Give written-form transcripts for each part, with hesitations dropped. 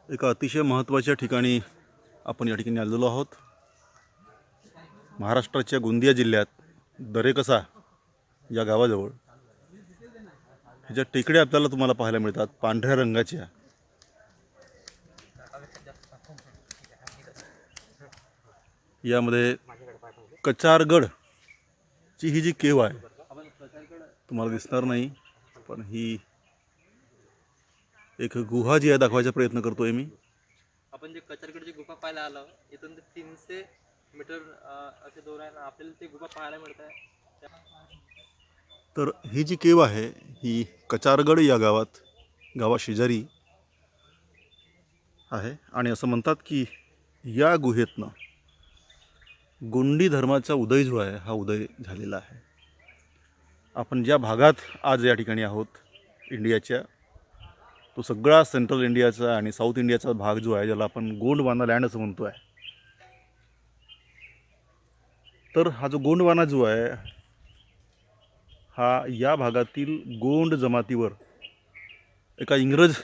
एका अतिशय महत्त्वाच्या ठिकाणी आपण या ठिकाणी आलेलो आहोत। महाराष्ट्राच्या गोंदिया जिल्ह्यात दरेकसा या गावाजवळ ह्या टेकड्या आपल्याला तुम्हाला पाहायला मिळतात पांढऱ्या रंगाच्या। यामध्ये कचारगडची ही जी केव आहे तुम्हाला दिसणार नाही, पण ही एक गुहा जी आहे दाखवायचा प्रयत्न करतोय मी। आपण जे कचारगडची गुफा पाहायला आलो, इथून 300 मीटर असे दूर आहे, आपल्याला ती गुफा पाहायला मिळत आहे। तर ही जी केव आहे ही कचारगड या गावाशेजारी आहे आणि असं म्हणतात की या गुहेतनं गोंडी धर्माचा उदय जो आहे हा उदय झालेला आहे। आपण ज्या भागात आज या ठिकाणी आहोत इंडियाच्या, तो सगळा सेंट्रल इंडियाचा आणि साऊथ इंडियाचा भाग जो आहे ज्याला आपण गोंडवाना लँड असं म्हणतो आहे। तर हा जो गोंडवाना जो आहे हा या भागातील गोंड जमातीवर एका इंग्रज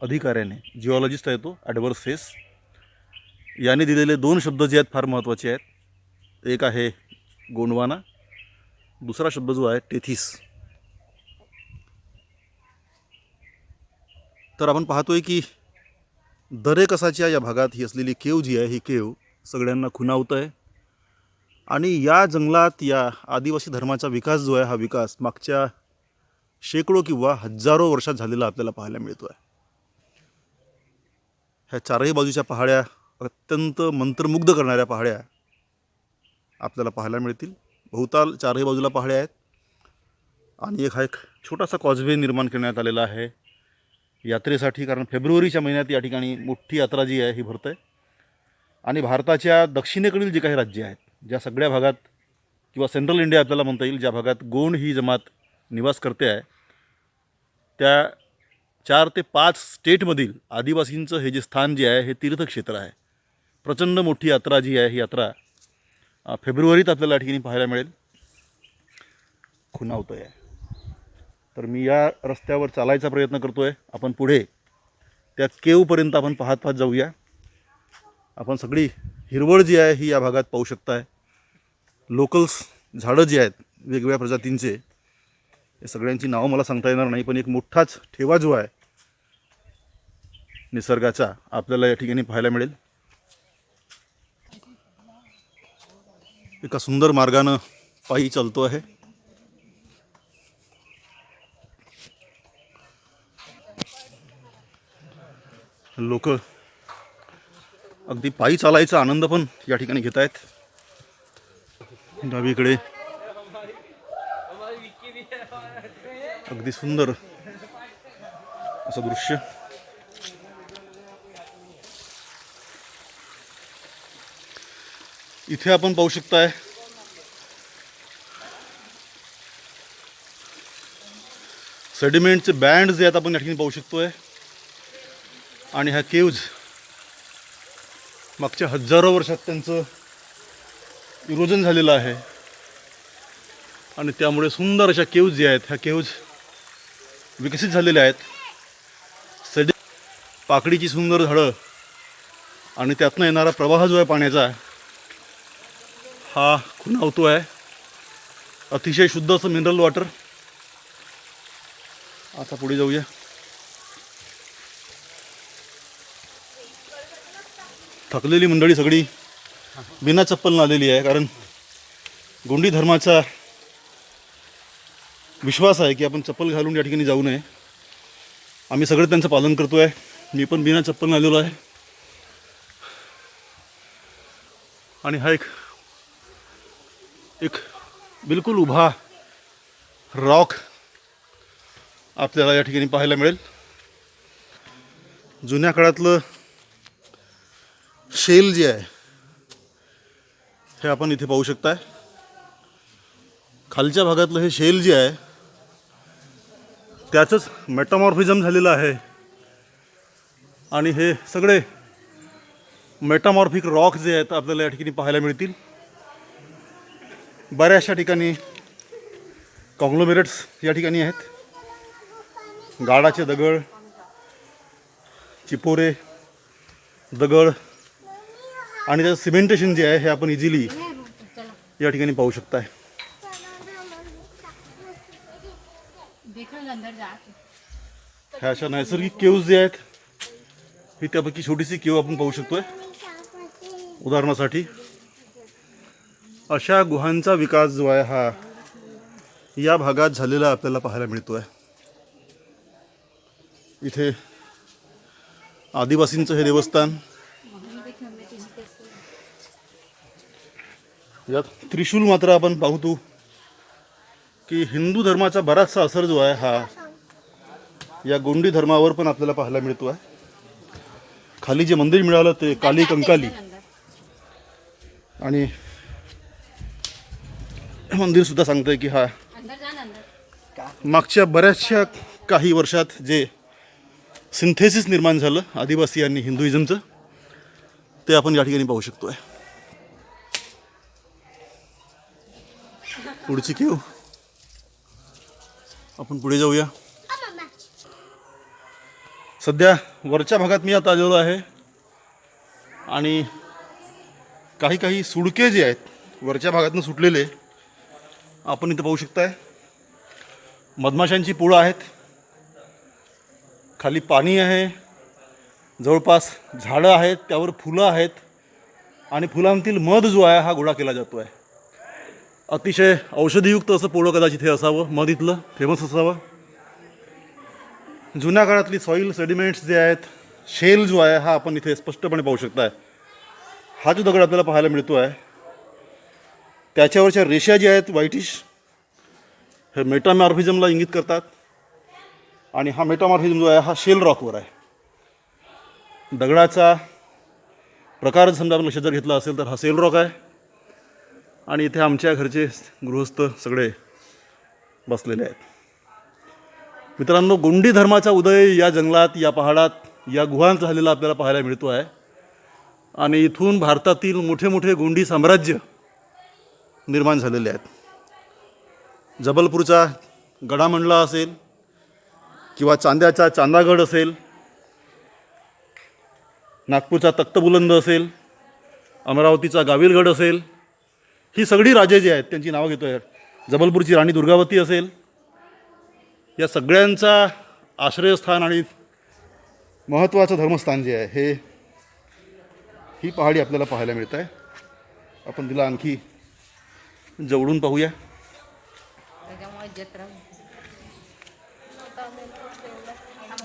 अधिकाऱ्याने, जिओलॉजिस्ट आहे तो एडवर्ड हेस, याने दिलेले 2 शब्द जे आहेत फार महत्त्वाचे आहेत। एक आहे गोंडवाना, दुसरा शब्द जो आहे टेथिस। तर आपण पाहतोय की दरेकसाच्या या भागात ही असलेली केव जी आहे ही केव सगळ्यांना खुणावत आहे आणि या जंगलात या आदिवासी धर्माचा विकास जो आहे हा विकास मागच्या शेकडो किंवा हजारो वर्षात झालेला आपल्याला पाहायला मिळतो आहे। ह्या चारही बाजूच्या पहाड्या अत्यंत मंत्रमुग्ध करणाऱ्या पहाड्या आपल्याला पाहायला मिळतील। बहुताल चारही बाजूला पहाड्या आहेत आणि एक छोटासा कॉजवे निर्माण करण्यात आलेला आहे यात्रेसाठी, कारण फेब्रुवारीच्या महिन्यात या ठिकाणी मोठी यात्रा जी आहे ही भरते आणि भारताच्या दक्षिणेकडील जे काही राज्य आहेत, ज्या सगळ्या भागात किंवा सेंट्रल इंडिया आपल्याला म्हणता येईल, ज्या भागात गोंड ही जमात निवास करते आहे, त्या 4 ते 5 स्टेटमधील आदिवासींचं हे जे स्थान जे आहे हे तीर्थक्षेत्र आहे। प्रचंड मोठी यात्रा जी आहे ही यात्रा फेब्रुवारीत आपल्याला या ठिकाणी पाहायला मिळेल, खुणावत आहे। तर मी या रस्त्यावर चालायचा प्रयत्न करतोय। आपण पुढे त्या केवपर्यंत आपण पाहत पाहत जाऊया। आपण सगळी हिरवळ जी आहे ही या भागात पाहू शकताय। लोकल्स झाडं जी आहेत वेगवेगळ्या प्रजातींचे, हे सगळ्यांची नावं मला सांगता येणार नाही, पण एक मोठाच ठेवा जो आहे निसर्गाचा आपल्याला या ठिकाणी पाहायला मिळेल। एका सुंदर मार्गानं पायी चालतो आहे। लोक अगदी पायी चालायचा आनंद पण या ठिकाणी घेत आहेत। डावीकडे अगदी सुंदर असं दृश्य। इथे आपण पाहू शकताय सेडिमेंटचे बँड जे आहेत आपण या ठिकाणी पाहू शकतोय आणि ह्या केव्ज मागच्या हजारो वर्षात त्यांचं इरोजन झालेलं आहे आणि त्यामुळे सुंदर अशा केव्ज जे आहेत ह्या केव्ज विकसित झालेल्या आहेत। पाकडीची सुंदर झाडं आणि त्यातनं येणारा प्रवाह जो आहे पाण्याचा हा खुणावतो आहे। अतिशय शुद्ध असं मिनरल वॉटर। आता पुढे जाऊया। थकलेली मंडळी सगळी बिना चप्पल आलेली आहे, कारण गोंडी धर्माचा विश्वास आहे की आपण चप्पल घालून या ठिकाणी जाऊ नये। आम्ही सगळे त्यांचं पालन करतो आहे। मी पण बिना चप्पल आलेलो आहे आणि हा एक बिलकुल उभा रॉक आपल्याला या ठिकाणी पाहायला मिळेल। जुन्या काळातलं शेल जे आहे हे आपण इथे पाहू शकताय। खालच्या भागातलं हे शेल जे आहे त्याचंच मेटामॉर्फिझम झालेलं आहे आणि हे सगळे मेटामॉर्फिक रॉक जे आहेत आपल्याला या ठिकाणी पाहायला मिळतील। बऱ्याचशा ठिकाणी कॉंग्लोमेरेट्स या ठिकाणी आहेत। गाडाचे दगड, चिपोरे, दगड आणि त्याचं सिमेंटेशन जे आहे हे आपण इझिली या ठिकाणी पाहू शकताय. ह्या अशा नैसर्गिक केव्ज जे आहेत ही त्यापैकी छोटीशी केव आपण पाहू शकतोय. उदाहरणासाठी अशा गुहांचा विकास जो आहे हा या भागात झालेला आपल्याला पाहायला मिळतो आहे. इथे आदिवासींचं हे देवस्थान, यात त्रिशूल मात्र आपण पाहतो की हिंदू धर्माचा बराचसा असर जो आहे हा या गोंडी धर्मावर पण आपल्याला पाहायला मिळतो आहे. खाली जे मंदिर मिळालं ते काली कंकाली आणि मंदिर सुद्धा सांगतंय की हा मागच्या बऱ्याचशा काही वर्षात जे सिंथेसिस निर्माण झालं आदिवासी आणि हिंदुइझमचं ते आपण या ठिकाणी पाहू शकतो आहे. पुढची केव आपण पुढे जाऊया. सध्या वरच्या भागात मी आता आलेलो आहे आणि काही सुडके जे आहेत वरच्या भागातून सुटलेले आपण इथं पाहू शकताय. मधमाशांची पोळं आहेत, खाली पाणी आहे, जवळपास झाडं आहेत, त्यावर फुलं आहेत आणि फुलांतील मध जो आहे हा गोळा केला जातो आहे. अतिशय औषधीयुक्त असं पोळं कदाचित हे असावं, मध इथलं फेमस असावं. जुन्या काळातली सॉईल सेडिमेंट्स जे आहेत, शेल जो आहे हा आपण इथे स्पष्टपणे पाहू शकताय. हा जो दगड आपल्याला पाहायला मिळतो आहे त्याच्यावरच्या रेषा ज्या आहेत व्हाईटिश, हे मेटामॉर्फिझमला इंगित करतात आणि हा मेटामॉर्फिझम जो आहे हा शेल रॉकवर आहे. दगडाचा प्रकार समजा आपण लक्षात जर घेतला असेल तर हा शेल रॉक आहे आणि इथे आमच्या घरचे गृहस्थ सगळे बसलेले आहेत. मित्रांनो, गोंडी धर्माचा उदय या जंगलात, या पहाडात, या गुहांत झालेला आपल्याला पाहायला मिळतो आहे आणि इथून भारतातील मोठे मोठे गोंडी साम्राज्य निर्माण झालेले आहेत. जबलपूरचा गडामंडला असेल किंवा चांद्याचा चांदागड असेल, नागपूरचा तख्तबुलंद असेल, अमरावतीचा गाविलगड असेल, ही सगळी राजे जी आहेत त्यांची नावं घेतो आहे. जबलपूरची राणी दुर्गावती असेल, या सगळ्यांचा आश्रयस्थान आणि महत्त्वाचं धर्मस्थान जे आहे ही पहाडी आपल्याला पाहायला मिळत आहे. आपण तिला आणखी जवळून पाहूया.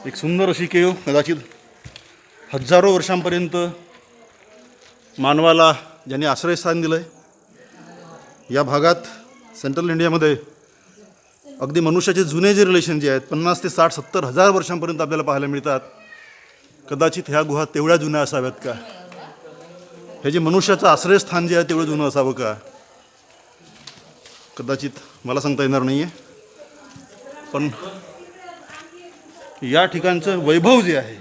एक सुंदर अशी केव, कदाचित हजारो वर्षांपर्यंत मानवाला ज्यांनी आश्रयस्थान दिलं आहे. या भागात सेंट्रल इंडियामध्ये अगदी मनुष्याचे जुने जे रिलेशन जे आहेत 50 ते 60 70 हजार वर्षांपर्यंत आपल्याला पाहायला मिळतात. कदाचित ह्या गुहा तेवढ्या जुन्या असाव्यात का? हे जे मनुष्याचं आश्रयस्थान जे आहे तेवढं जुनं असावं का? कदाचित मला सांगता येणार नाही आहे. पण या ठिकाणचं वैभव जे आहे,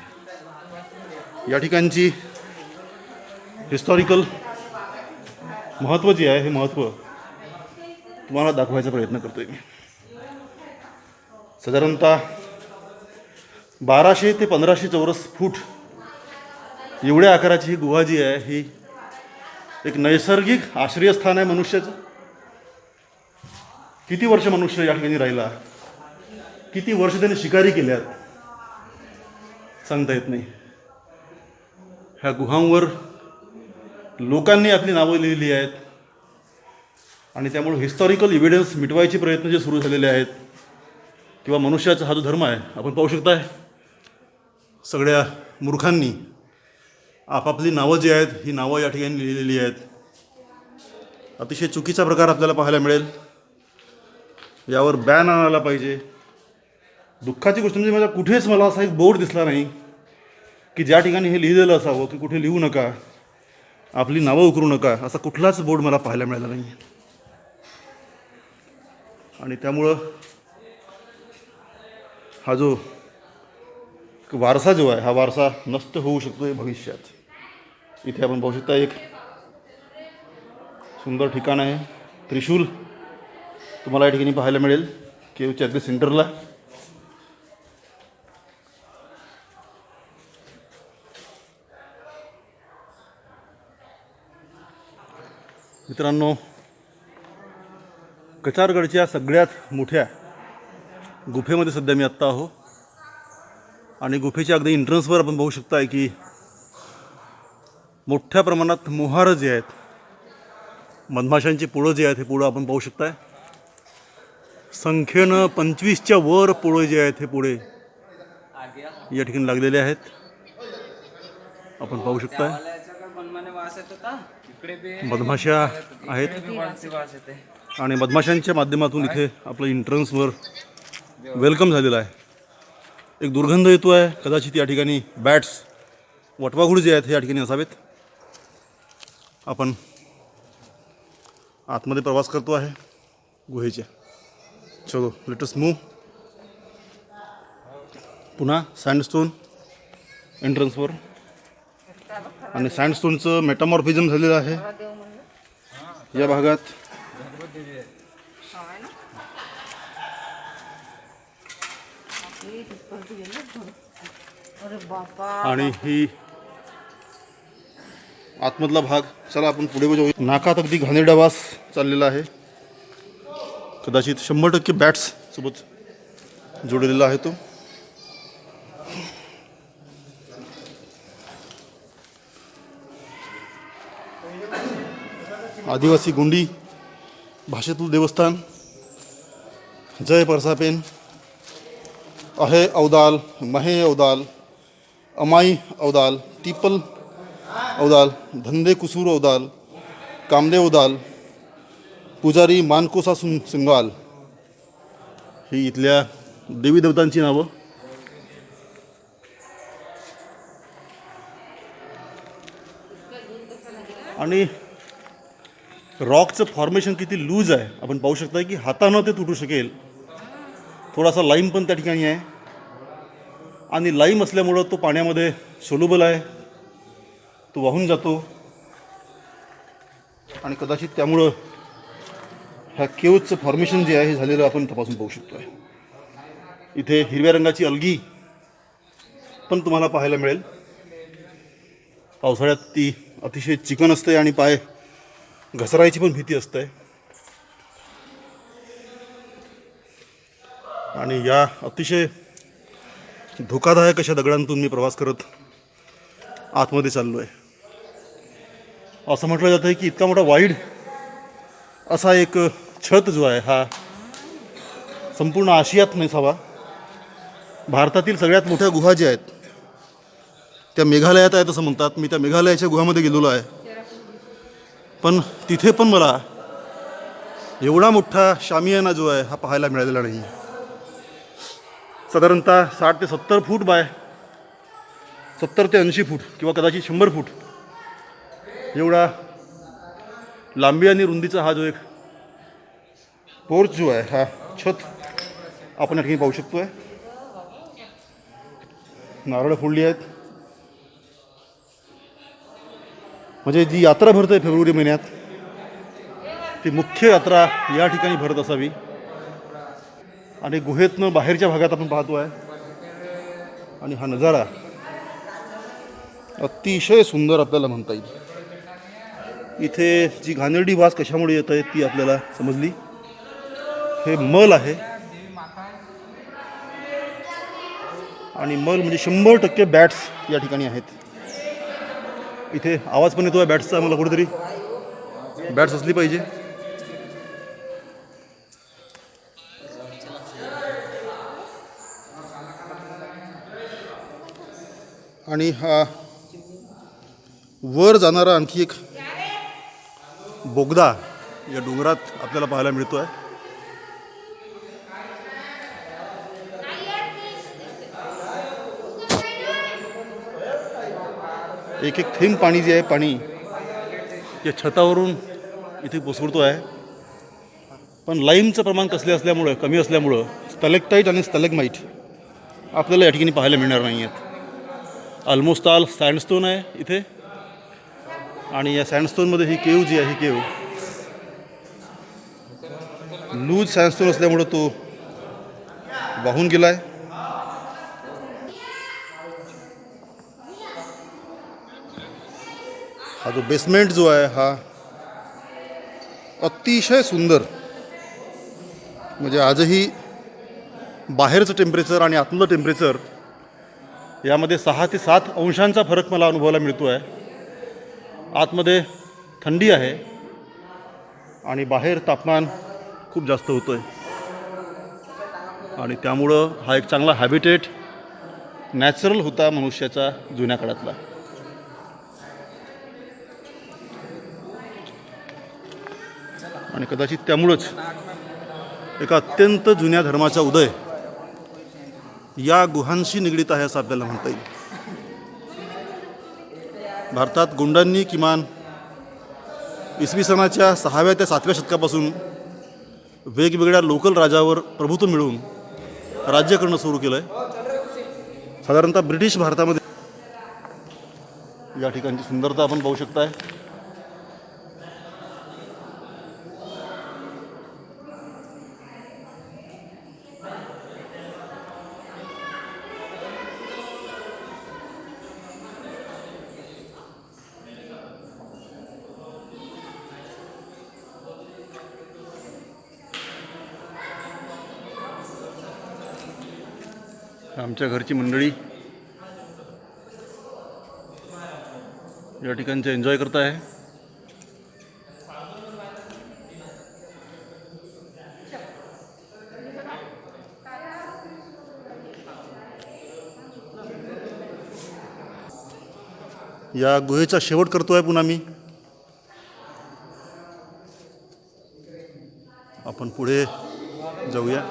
या ठिकाणची हिस्टॉरिकल महत्त्व जे आहे हे महत्त्व तुम्हाला दाखवायचा प्रयत्न करतो आहे मी. साधारणतः 1200 ते 1500 चौरस फूट एवढ्या आकाराची ही गुहा जी आहे ही एक नैसर्गिक आश्रयस्थान आहे मनुष्याचं. किती वर्ष मनुष्य या ठिकाणी राहिला, किती वर्ष त्याने शिकारी केल्यात सांगता येत नाही. ह्या गुहांवर लोकांनी आपली नावं लिहिली आहेत आणि त्यामुळे हिस्टॉरिकल इव्हिडन्स मिटवायचे प्रयत्न जे सुरू झालेले आहेत किंवा मनुष्याचा हा जो धर्म आहे, आपण पाहू शकताय सगळ्या मूर्खांनी आपापली नावं जी आहेत ही नावं या ठिकाणी लिहिलेली आहेत. अतिशय चुकीचा प्रकार आपल्याला पाहायला मिळेल. यावर बॅन आणायला पाहिजे. दुःखाची गोष्ट म्हणजे माझ्या कुठेच मला असा एक बोर्ड दिसला नाही की ज्या ठिकाणी हे लिहिलेलं असावं की कुठे लिहू नका, आपली नावं उकरू नका, असा कुठलाच बोर्ड मला पाहायला मिळाला नाही. आणि त्यामुळं हा जो वारसा जो आहे हा वारसा नष्ट होऊ शकतो भविष्यात. इथे आपण पाहू शकता एक सुंदर ठिकाण आहे. त्रिशूल तुम्हाला या ठिकाणी पाहायला मिळेल केवच्या अगदी सेंटरला. मित्रांनो, कचारगडच्या सगळ्यात मोठ्या गुफेमध्ये सध्या मी आत्ता आहो आणि गुफेच्या अगदी एंट्रन्सवर आपण पाहू शकताय की मोठ्या प्रमाणात मोहारं जे आहेत, मधमाशांची पोळं जे आहेत हे पोळं आपण पाहू शकताय. संख्येनं 25च्या वर पोळे जे आहेत हे पोळे या ठिकाणी लागलेले आहेत. आपण पाहू शकताय मधमाशा आहेत आणि मधमाशांच्या माध्यमातून इथे आपलं एंट्रन्सवर वेलकम झालेलं आहे. एक दुर्गंध येतो आहे, कदाचित या ठिकाणी बॅट्स, वटवाघूळ जे आहेत हे या ठिकाणी असावेत. आपण आतमध्ये प्रवास करतो आहे गुहेच्या. चलो लेट अस मूव. पुन्हा सँडस्टोन एंट्रन्सवर आणि सँडस्टोनचं मेटामॉर्फिझम झालेलं आहे या भागात. आणि ही आतमधला भाग. चला आपण पुढे जाऊ. नाकात अगदी घाणेरडा वास चाललेला आहे. कदाचित 100% बॅट्स सोबत जोडलेला आहे तो. आदिवासी गोंडी भाषेतील देवस्थान. जय परसापेन, अहे अवदाल, महे अवदाल, अमाई अवदाल, टिपल अवदाल, धंदे कुसूर अवदाल, कामदेव अवदाल, पुजारी मानकोसा सिंगाल ही इथल्या देवी देवतांची नावं. आणि रॉकचं फॉर्मेशन किती लूज आहे आपण पाहू शकता की हातानं ते तुटू शकेल. थोडासा लाईम पण त्या ठिकाणी आहे आणि लाईम असल्यामुळं तो पाण्यामध्ये सोल्युबल आहे, तो वाहून जातो आणि कदाचित त्यामुळं ह्या केव्हचं फॉर्मेशन जे आहे हे झालेलं आपण तपासून पाहू शकतो आहे. इथे हिरव्या रंगाची अलगी पण तुम्हाला पाहायला मिळेल. पावसाळ्यात ती अतिशय चिकन असते आणि पाय घसरायची पण भीती असते. आणि या अतिशय धोकादायक अशा दगडांतून मी प्रवास करत आतमध्ये चाललो आहे. असं म्हटलं जातं की इतका मोठा वाईड असा एक छत जो आहे हा संपूर्ण आशियात नसावा. भारतातील सगळ्यात मोठ्या गुहा ज्या आहेत त्या मेघालयात आहेत असं म्हणतात. मी त्या मेघालयाच्या गुहामध्ये गेलेलो आहे, पण तिथे पण मला एवढा मोठा शामियाना जो आहे हा पाहायला मिळालेला नाही. साधारणतः 60 ते 70 फूट बाय 70 ते 80 फूट किंवा कदाचित 100 फूट एवढा लांबी आणि रुंदीचा हा जो एक पोर्च जो आहे, हा छत आपण या ठिकाणी पाहू शकतो आहे. नारळ फोडली आहेत. म्हणजे जी यात्रा भरते फेब्रुवारी महिन्यात ती मुख्य यात्रा या ठिकाणी भरत असावी. आणि गुहेतनं बाहेरच्या भागात आपण पाहतो आहे आणि हा नजारा अतिशय सुंदर आपल्याला म्हणता येईल. इथे जी घाणेरडी वास कशामुळे येत आहे ती आपल्याला समजली. हे मल आहे आणि मल म्हणजे 100% बॅट्स या ठिकाणी आहेत. इथे आवाज पण येतो आहे बॅट्सचा. मला कुठेतरी बॅट्स असली पाहिजे. आणि हा वर जाणारा आणखी एक बोगदा या डोंगरात आपल्याला पाहायला मिळतो आहे. एक एक थेंब पाणी जे आहे, पाणी या छतावरून इथे कोसळतो आहे. पण लाईमचं प्रमाण असल्यामुळं कमी असल्यामुळं स्टॅलेक्टाईट आणि स्टॅलेग्माईट आपल्याला या ठिकाणी पाहायला मिळणार नाही आहेत. ऑलमोस्ट ऑल सँडस्टोन आहे इथे आणि या सँडस्टोनमध्ये ही केव जी आहे, ही केव लूज सँडस्टोन असल्यामुळं तो वाहून गेला आहे. हा जो बेसमेंट जो आहे हा अतिशय सुंदर. म्हणजे आजही बाहेरचं टेम्परेचर आणि आतलं टेम्परेचर यामध्ये 6 ते 7 अंशांचा फरक मला अनुभवायला मिळतो आहे. आतमध्ये थंडी आहे आणि बाहेर तापमान खूप जास्त होतं आहे. आणि त्यामुळं हा एक चांगला हॅबिटेट नॅचरल होता मनुष्याचा जुन्या काळातला. आणि कदाचित त्यामुळंच एका अत्यंत जुन्या धर्माचा उदय या गुहांशी निगडीत आहे असं आपल्याला म्हणता येईल. भारतात गोंडांनी किमान इसवी सनाच्या 6व्या ते 7व्या शतकापासून वेगवेगळ्या लोकल राजावर प्रभुत्व मिळवून राज्य करणं सुरू केलं आहे. साधारणतः ब्रिटिश भारतामध्ये या ठिकाणची सुंदरता आपण पाहू शकताय. आमच्या घरची मंडळी या ठिकाणचे एन्जॉय करत आहे. या गुहेचा शेवट करतोय पुन्हा मी. आपण पुढे जाऊया.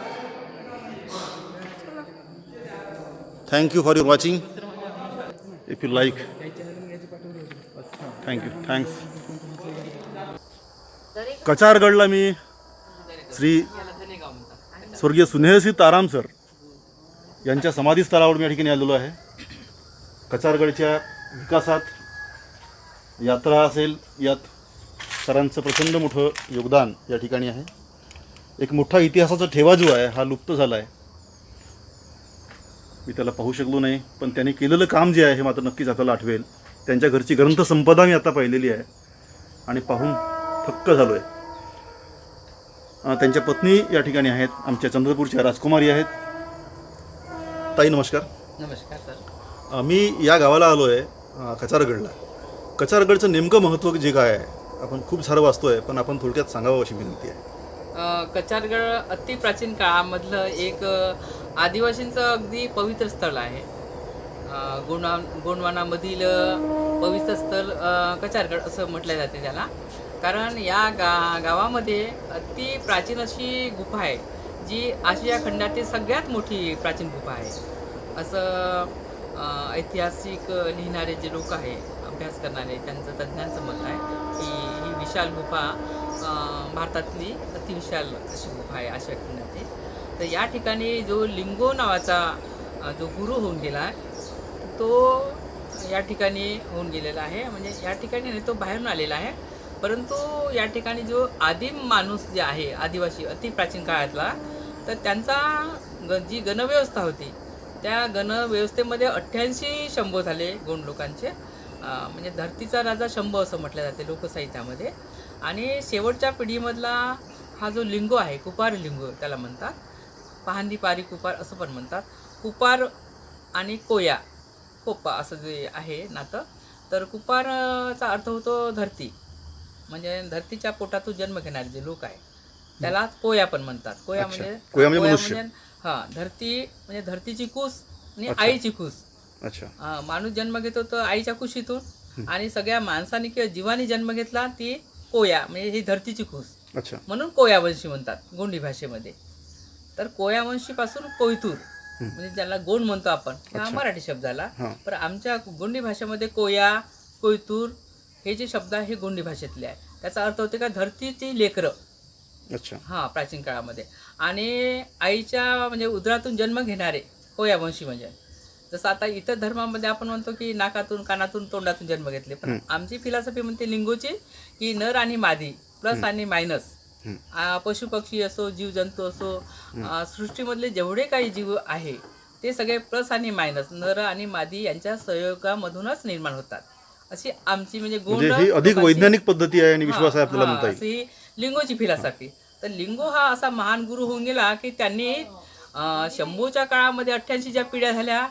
Thank you for your watching. If you like. Thank you. Thanks. कचारगडला मी श्री स्वर्गीय सुनेहसी ताराम सर यांच्या समाधीस्थळावर मी या ठिकाणी आलेलो आहे. कचारगडच्या विकासात यात्रा असेल यात सरांचं प्रचंड मोठं योगदान या ठिकाणी आहे. एक मोठा इतिहासाचा ठेवा जो आहे हा लुप्त झाला आहे. मी त्याला पाहू शकलो नाही, पण त्यांनी केलेलं काम जे आहे हे मात्र नक्कीच आपल्याला आठवेल. त्यांच्या घरची ग्रंथसंपदा मी आता पाहिलेली आहे आणि पाहून थक्क झालो आहे. त्यांच्या पत्नी या ठिकाणी आहेत, आमच्या चंद्रपूरच्या राजकुमारी आहेत. ताई नमस्कार. नमस्कार सर. मी या गावाला आलो आहे कचारगडला. कचारगडचं नेमकं महत्त्व जे काय आहे आपण खूप सारं वाचतो आहे, पण आपण थोडक्यात सांगावं अशी विनंती आहे. कचारगड अति प्राचीन काळामधलं एक आदिवासींचं अगदी पवित्र स्थळ आहे. गोंडवानामधील पवित्र स्थळ कचारगड असं म्हटलं जाते त्याला. कारण या गावामध्ये अति प्राचीन अशी गुफा आहे जी आशिया खंडातील सगळ्यात मोठी प्राचीन गुफा आहे असं ऐतिहासिक लिहिणारे जे लोक आहे, अभ्यास करणारे, त्यांचं तज्ज्ञांचं मत आहे की ही विशाल गुफा भारतातली अतिविशाल अशी गुफा आहे आशिया खंडातील. तर या ठिकाणी जो लिंगो नावाचा जो गुरु होऊन गेला आहे तो या ठिकाणी होऊन गेलेला आहे. म्हणजे या ठिकाणी नाही, तो बाहेरून आलेला आहे. परंतु या ठिकाणी जो आदिम माणूस जे आहे आदिवासी अति प्राचीन काळातला, तर त्यांचा जी गणव्यवस्था होती त्या गणव्यवस्थेमध्ये 88 शंभू झाले गोंड लोकांचे. म्हणजे धरतीचा राजा शंभू असं म्हटलं जाते लोकसाहित्यामध्ये. आणि शेवटच्या पिढीमधला हा जो लिंगो आहे, कुपार लिंगो त्याला म्हणतात, पहांदी पारी कुपार असं पण म्हणतात. कुपार आणि कोया कोपा असं जे आहे नातं, तर कुपारचा अर्थ होतो धरती, म्हणजे धरतीच्या पोटातून जन्म घेणारे जे लोक आहे त्याला कोया पण म्हणतात. कोया म्हणजे कोया म्हणजे मनुष्य. धरती म्हणजे धरतीची कूस आणि आईची कूस. अच्छा. माणूस जन्म घेतो तर आईच्या कुशीतून, आणि सगळ्या माणसाने किंवा जीवाने जन्म घेतला ती कोया म्हणजे ही धरतीची कूस. अच्छा. म्हणून कोयावंशी म्हणतात गोंडी भाषेमध्ये. तर कोयावंशीपासून कोयतूर म्हणजे ज्याला गोंड म्हणतो आपण, हा मराठी शब्द झाला. पण आमच्या गोंडी भाषेमध्ये कोया, कोयतूर हे जे शब्द आहे हे गोंडी भाषेतले आहे. त्याचा अर्थ होते का धरतीची लेकरं. अच्छा. हां, प्राचीन काळामध्ये. आणि आईच्या म्हणजे उदरातून जन्म घेणारे कोयावंशी. म्हणजे जसं आता इतर धर्मामध्ये आपण म्हणतो की नाकातून, कानातून, तोंडातून जन्म घेतले, पण आमची फिलॉसॉफी म्हणते लिंगोची की नर आणि मादी, प्लस आणि मायनस, पशु पक्षी असो, जीवजंतू असो, सृष्टीमधले जेवढे काही जीव आहे ते सगळे प्लस आणि मायनस, नर आणि मादी यांच्या संयोगामधूनच निर्माण होतात. अशी आमची म्हणजे गोंड ही अधिक वैज्ञानिक पद्धती आहे आणि विश्वास आहे आपल्याला म्हणता येईल. अशी लिंगोची फिलॉसॉफी. तर लिंगो हा असा महान गुरु होऊन गेला की त्यांनी शंभूच्या काळामध्ये 88 ज्या पिढ्या झाल्या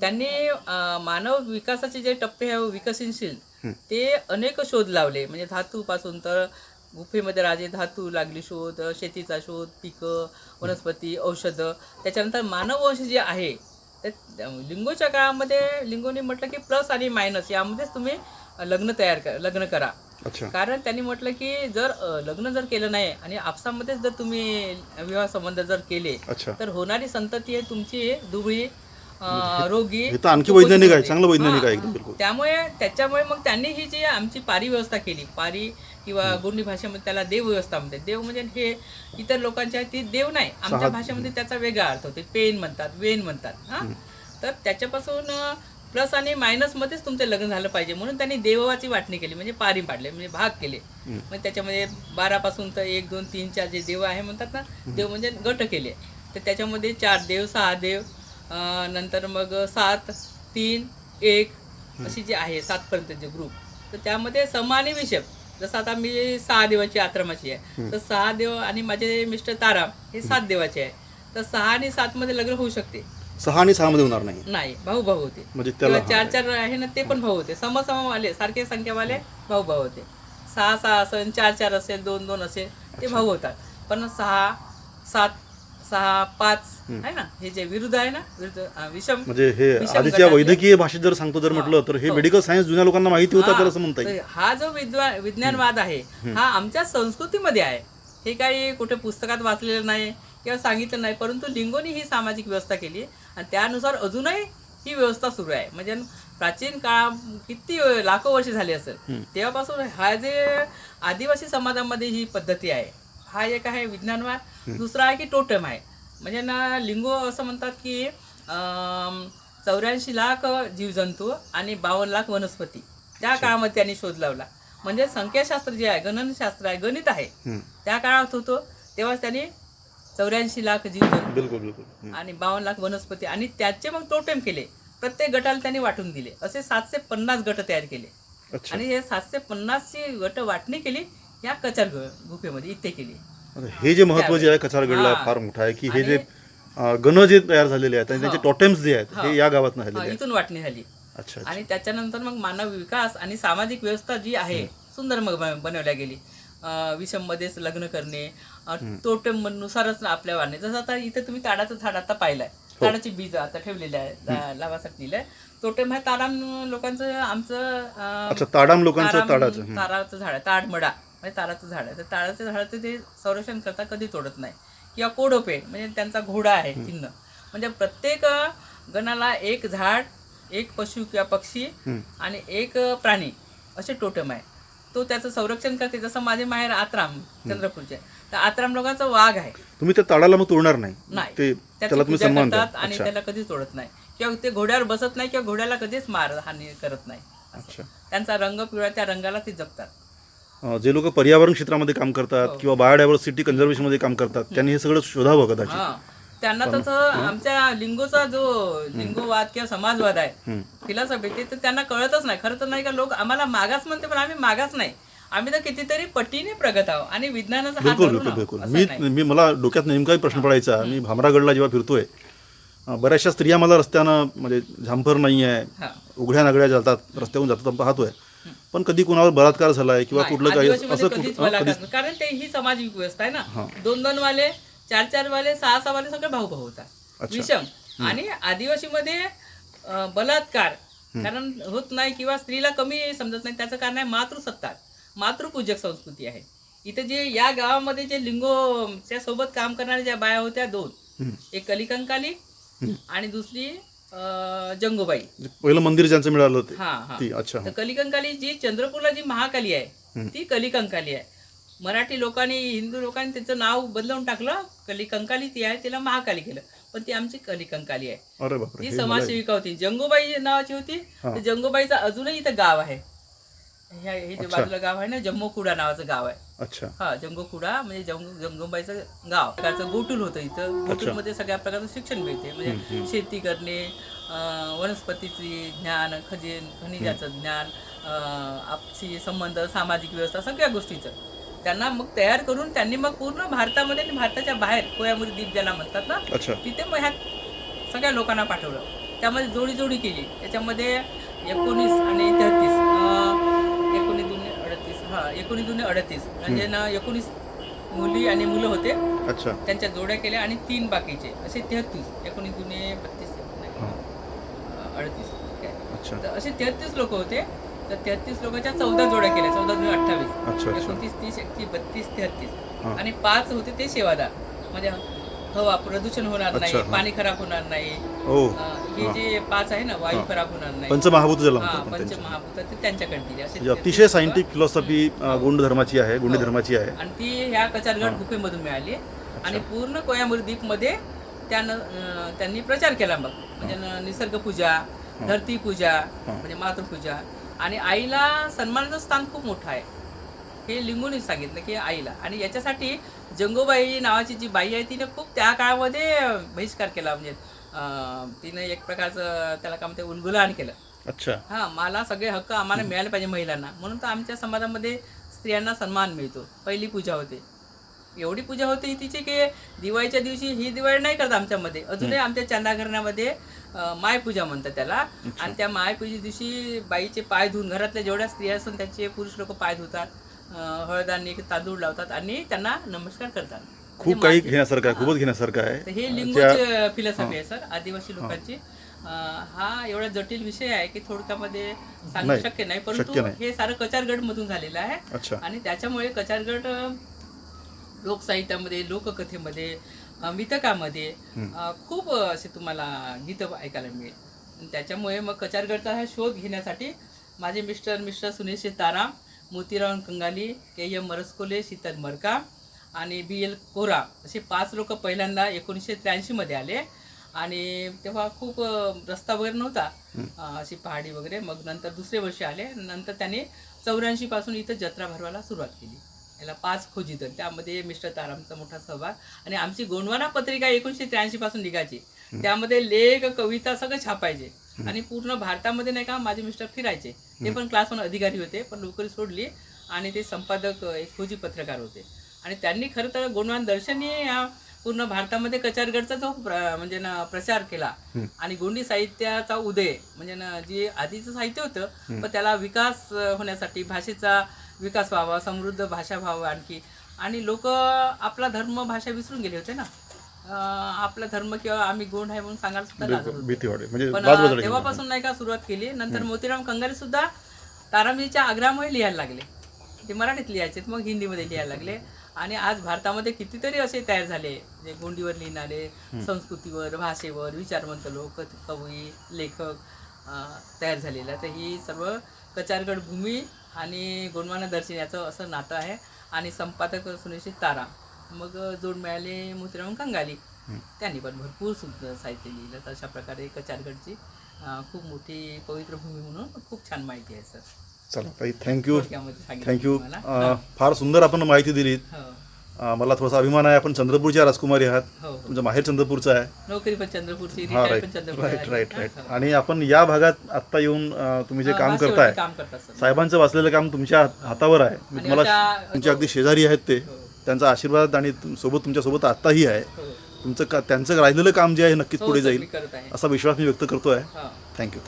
त्यांनी मानव विकासाचे जे टप्पे आहे विकसनशील ते अनेक शोध लावले. म्हणजे धातूपासून तर गुफेमध्ये राजे धातू लागली शोध, शेतीचा शोध, पिकं, वनस्पती, औषधं. त्याच्यानंतर मानववंश जे आहे ते लिंगोच्या काळामध्ये लिंगोने म्हटलं की प्लस आणि मायनस यामध्येच तुम्ही लग्न करा. अच्छा. कारण त्यांनी म्हटलं की जर लग्न जर केलं नाही आणि आपसामध्येच जर तुम्ही विवाह संबंध जर केले अच्छा. तर होणारी संतती आहे तुमची दुबळी, रोगी, हे तर आणखी वैज्ञानिक आहे, कुपोषित चांगलं वैज्ञानिक होते. आहे एकदम बिलकुल. त्याच्यामुळे मग त्यांनी ही जी आमची पारी व्यवस्था केली, पारी किंवा गुरणी भाषेमध्ये त्याला देव व्यवस्था म्हणते. देव म्हणजे हे इतर लोकांच्या ती देव नाही, आमच्या भाषेमध्ये त्याचा वेगळा अर्थ होते. पेन म्हणतात, वेन म्हणतात. हां, तर त्याच्यापासून प्लस आणि मायनसमध्येच तुमचं लग्न झालं पाहिजे म्हणून त्यांनी देवाची वाटणी केली. म्हणजे पारी पाडले, म्हणजे भाग केले. म्हणजे त्याच्यामध्ये 12 पासून तर 1, 2, 3, 4 जे देव आहे म्हणतात ना, देव म्हणजे गट केले. तर त्याच्यामध्ये 4 देव, 6 देव, नंतर मग 7, 3, 1 अशी जी आहे 7 पर्यंतचे ग्रुप. तर त्यामध्ये सम आणि विषम. जसं आता मी 6 देवाची आश्रमाची आहे, तर 6 देव आणि माझे मिस्टर ताराम हे 7 देवाचे आहे. तर 6 आणि 7 मध्ये लग्न होऊ शकते. 6 आणि 6 मध्ये होणार नाही नाही, भाऊ भाऊ होते. म्हणजे त्याला 4 आहे ना, ते पण भाऊ होते. समवाले सारखे संख्यावाले भाऊ भाऊ होते. 6 असेल, 4 असेल, 2 असेल, ते भाऊ होतात. पण 6, 7, 6, 5 आहे ना, हे जे विरुद्ध आहे ना, विषम म्हणजे हे विषम आधीच्या गटातले- वैद्यकीय भाषेत जर सांगतो जर म्हटलं तर हे मेडिकल सायन्स जुन्या लोकांना माहिती होतं तर असं म्हणता येईल. तर हा जो विज्ञानवाद आहे हा आमच्या संस्कृतीमध्ये आहे. हे काही कुठे पुस्तकात वाचलेलं नाही किंवा सांगितलं नाही, परंतु लिंगोनी ही सामाजिक व्यवस्था केली आणि त्यानुसार अजूनही ही व्यवस्था सुरू आहे. म्हणजे प्राचीन काळा किती लाखो वर्ष झाली असेल तेव्हापासून हा जे आदिवासी समाजामध्ये ही पद्धती आहे. हा एक आहे विज्ञानवाद. दुसरा आहे की टोटम आहे. म्हणजे ना लिंगो असं म्हणतात की 84 लाख जीवजंतू आणि 52 लाख वनस्पती त्या काळामध्ये त्यांनी शोध लावला. म्हणजे संख्याशास्त्र जे आहे, गणनशास्त्र आहे, गणित आहे, त्या काळात होतो. तेव्हाच त्यांनी 84 लाख जीवजंतू बिलकुल बिलकुल. आणि 52 लाख वनस्पती आणि त्याचे मग टोटेम केले. प्रत्येक गटाला त्यांनी वाटून दिले. असे 750 गट तयार केले. अच्छा. आणि हे 750 ची गट वाटणी केली या कचार गुफेमध्ये इथे केली. आता हे जे महत्व जे आहे कचारगडला हा. फार मोठं आहे की हे आणि- जे गण जे तयार झालेले आहेत आणि त्यांचे हा. टोटेम्स जे आहेत हा. हे या गावातनं हा, झालेले आहेत. इथून वाटणी झाली. अच्छा. आणि त्याच्यानंतर मग मानव विकास आणि सामाजिक व्यवस्था जी आहे सुंदर मग बनवल्या गेली. विषम मध्येच लग्न करणे, टोटेम नुसारच आपल्या वाढणे. जसं आता इथे तुम्ही ताडाचं झाड आता पाहिलंय, ताडाची बीज आता ठेवलेली आहे, लावासाठी दिलंय. टोटेम आहे ताडाम लोकांचं, आमचं अच्छा, ताडाम लोकांचं ताडाचं. ताराचं झाड आहे, ताडमडा म्हणजे ताराचं झाड आहे. तर ताडाच्या झाडाचं ते संरक्षण करता कधी तोडत नाही. किंवा कोडोपे म्हणजे त्यांचा घोडा आहे चिन्ह. म्हणजे प्रत्येक गणाला एक झाड, एक पशु किंवा पक्षी आणि एक प्राणी असे टोटम आहे. तो त्याचं संरक्षण करते. जसं माझे माहेर आत्राम चंद्रपूरचे, तर आत्राम लोकांचा वाघ आहे. तुम्ही त्या ताडाला मग तोडणार नाही नाही, ते त्याची त्याला तुम्ही पूजा सन्मान द्या. करतात आणि त्याला कधीच तोडत नाही किंवा ते घोड्यावर बसत नाही किंवा घोड्याला कधीच मारहाणी करत नाही. अच्छा. त्यांचा रंग पिवळा, त्या रंगाला ते जगतात. जे लोक पर्यावरण क्षेत्रामध्ये काम करतात किंवा बायोडायव्हर्सिटी कन्झर्वेशन मध्ये काम करतात त्यांनी हे सगळं शोधावं कदाचित. हा, त्यांना तसं आमच्या लिंगोचा जो लिंगोवाद किंवा समाजवाद आहे फिलॉसॉफी ते त्यांना कळतच नाही. खरं तर नाही का, लोक आम्हाला मागास म्हणते पण आम्ही मागास नाही. आम्ही तर कितीतरी पटीने प्रगत आहोत आणि विज्ञानाचा हात बिलकुल धरून बिलकुल आहोत. बिलकुल. असं नाही. मी मला डोक्यात नेमकाही प्रश्न पडायचा. मी भामरागडला जेव्हा फिरतोय बऱ्याचशा स्त्रिया मला रस्त्यानं म्हणजे झांपर नाही आहे, हा. उघड्या नागड्या जातात, रस्त्यावरून जातात पाहतोय. पण कधी कुणावर बलात्कार झालाय किंवा नाही, कुठलं काही आदिवासीमध्ये असं कधीच कुठं- मला कधीच काय- कारण ते ही सामाजिक व्यवस्था आहे हा. ना. 2-2 वाले, 4-4 वाले, 6-6 वाले सगळे भाऊ भाऊ होतात. अच्छा. विषम. आणि आदिवासीमध्ये बलात्कार कारण होत नाही किंवा स्त्रीला कमी समजत नाही. त्याचं कारण आहे मातृसत्ता, मातृपूजक संस्कृती आहे. इथे जे या गावामध्ये जे लिंगोच्या सोबत काम करणाऱ्या ज्या बाया होत्या 2, एक कलिकंकाली आणि दुसरी जंगोबाई. पहिलं मंदिर ज्यांचं मिळालं ते हा हा. ती. अच्छा. तर कलिकंकाली जी चंद्रपूरला जी महाकाली आहे ती कलिकंकाली आहे. मराठी लोकांनी, हिंदू लोकांनी त्याचं नाव बदलवून टाकलं. कलिकंकाली ती आहे, तिला महाकाली केलं. पण ती आमची कलिकंकाली आहे. अरे बापरे. ती हे मला- समाजसेविका होती. जंगोबाई नावाची होती. तर जंगोबाईचं अजूनही इथं गाव आहे. हे जे बाजूला गाव आहे ना, जम्मोकुडा नावाचं गाव आहे. अच्छा. हा, जंगोकुडा म्हणजे जंगोबाईचं गाव. प्रकारचं गोटूल होतं इथं. गोटूलमध्ये सगळ्या प्रकारचं शिक्षण मिळते. म्हणजे शेती करणे, वनस्पतीची ज्ञान, खनिजाचं ज्ञान, आपसी संबंध, सामाजिक व्यवस्था, सगळ्या गोष्टीचं त्यांना मग तयार करून त्यांनी मग पूर्ण भारतामध्ये आणि भारताच्या बाहेर कोयामुरी द्वीप ज्याला म्हणतात ना, अच्छा. तिथे मग ह्या सगळ्या लोकांना पाठवलं. त्यामध्ये जोडी केली. त्याच्यामध्ये 19 आणि 33 19 दूने 38 म्हणजे ना 19 मुली आणि मुलं होते, अच्छा. त्यांच्या जोड्या केल्या आणि 3 बाकीचे असे 33 19 दूने 32 हां. 38 ठीक आहे. अच्छा. तर असे 33 लोक होते. तर 33 लोकांच्या 14 जोड्या केल्या. 14 दूने 28 अच्छा, अच्छा. 29 30 31 32 33 हां. आणि 5 होते ते सेवादार, म्हणजे हवा प्रदूषण होणार अच्छा, नाही, हां. पाणी खराब होणार नाही. ओ हे हां. जे 5 आहे ना, वायू हां. खराब होणार नाही. पंचमहाभूत ज्याला हा, म्हणतात त्यांचे. पंचमहाभूत ते त्यांच्याकडे दिले. असे म्हणजे 33 अतिशय लोकं. सायंटिफिक फिलॉसॉफी गोंड धर्माची आहे, गोंडी हो. धर्माची आहे. आणि ती ह्या कचारगड हां. गुफेमधून मिळाली. आणि पूर्ण कोयामुरी द्वीपमध्ये त्यांनी प्रचार केला. मग म्हणजे निसर्ग पूजा, धरती पूजा, म्हणजे मातृपूजा, आणि आईला सन्मानाचं स्थान खूप मोठं आहे हे लिंबूने सांगितलं की आईला. आणि याच्यासाठी जंगूबाई नावाची जी बाई आहे तिने खूप त्या काळामध्ये बहिष्कार केला. म्हणजे तिने एक प्रकारचं त्याला काय म्हणते उलगुलान केलं. अच्छा. हां, मला सगळे हक्क आम्हाला मिळाले पाहिजे महिलांना, म्हणून तर आमच्या समाजामध्ये स्त्रियांना सन्मान मिळतो. पहिली पूजा होते, एवढी पूजा होते तिची की दिवाळीच्या दिवशी ही दिवाळी नाही करत आमच्यामध्ये. अजूनही आमच्या चांदाघराण्यामध्ये मायपूजा म्हणतात त्याला. आणि त्या मायपूजे दिवशी बाईचे पाय धुवून, घरातल्या जेवढ्या स्त्रिया असून त्यांचे पुरुष लोक पाय धुतात, हळदाने तांदूळ लावतात आणि त्यांना नमस्कार करतात. खूप काही घेण्यासारखं आहे, खूपच घेण्यासारखं तर आहे. हे लिंगूची फिलॉसॉफी आहे सर, आदिवासी लोकांची. हा एवढा जटिल विषय आहे की थोडक्यामध्ये सांगणं नाही, शक्य नाही, शक्य परंतु नाही. हे सारं कचारगड मधून झालेलं आहे. अच्छा. आणि त्याच्यामुळे कचारगड लोकसाहित्यामध्ये, लोककथेमध्ये, मिथकामध्ये खूप असे तुम्हाला गीतं ऐकायला मिळेल. आणि त्याच्यामुळे मग कचारगडचा हा शोध घेण्यासाठी माझे मिस्टर सुनील ताराम, मोतीराव कंगाली, के.एम. मरसकोले, शीतल मरका आणि B.L. कोरा असे 5 लोक पहिल्यांदा 1983 मध्ये आले. आणि तेव्हा खूप रस्ता वगैरे नव्हता, अशी पहाडी वगैरे. मग नंतर दुसरे वर्षी आले. नंतर त्यांनी 84 पासून इथं जत्रा भरवायला सुरुवात केली. याला 5 खोजीत, त्यामध्ये मिस्टर तारामचा मोठा सहभाग. आणि आमची गोंडवाना पत्रिका 1983 पासून निघायची. त्यामध्ये लेख, कविता सगळं छापायचे. आणि पूर्ण भारतामध्ये नाही का माझे मिस्टर फिरायचे. ते पण क्लास 1 अधिकारी होते, पण नोकरी सोडली आणि ते संपादक एक खोजी पत्रकार होते. आणि त्यांनी खरं तर गोंडवान दर्शनी या पूर्ण भारतामध्ये कचारगडचा जो म्हणजे ना प्रचार केला. आणि गोंडी साहित्याचा उदय, म्हणजे ना जे आधीचं साहित्य होतं पण त्याला विकास होण्यासाठी, भाषेचा विकास व्हावा, समृद्ध भाषा व्हावं आणखी. आणि लोक आपला धर्म, भाषा विसरून गेले होते ना. आपला धर्म किंवा आम्ही गोंड आहे म्हणून सांगायला सुद्धा लाजत होते. भीती वाटे म्हणजे पण लाज वाटते. तेव्हापासून नाही का सुरुवात केली. नंतर मोतीराम कंगाले सुद्धा तारामजीच्या आग्रहामुळे लिहायला लागले. ते मराठीत लिहायचे, मग हिंदीमध्ये लिहायला लागले. आणि आज भारतामध्ये कितीतरी असे तयार झाले जे गोंडीवर लिहिणारे, संस्कृतीवर, भाषेवर विचारवंत लोक, कवी, लेखक तयार झालेलं. तर ही सर्व कचारगड भूमी आणि गोंडवाना दर्शन याचं असं नातं आहे. आणि संपादक सुनिश्चित ताराम, मग जोड मिळाले मोतीराम कंगाली, त्यांनी पण भरपूर सुंदर साहित्य लिहिलं. तर अशा प्रकारे कचारगडची खूप मोठी पवित्र भूमी म्हणून खूप छान माहिती आहे सर. चला ताई, थँक्यू. थोडक्यामध्ये सांगितलं थँक्यू. तुम्हाला. फार सुंदर आपण माहिती दिलीत. हो मला थोडासा अभिमान आहे, आपण चंद्रपूरच्या राजकुमारी आहात. हो हो. तुमचं माहेर चंद्रपूरचं आहे. नोकरी पण चंद्रपूरची, हा, रिटायर राईट पण चंद्रपूर राईट राईट राईट. हो. आणि आपण या भागात आत्ता येऊन तुम्ही जे काम भाषेवरती करताय, काम करतात सर. साहेबांचं वाचलेलं काम तुमच्या हातावर आहे. मी आणि तुम्हाला अशा- तुमचे अगदी शेजारी आहेत ते, हो. त्यांचा आशीर्वाद आणि तुमच्यासोबत आत्ताही आहे. हो. त्यांचं राहिलेलं काम जे आहे नक्कीच हो पुढे सर, जाईल मी करत आहे. असा विश्वास मी व्यक्त करतो आहे. हो. थँक्यू.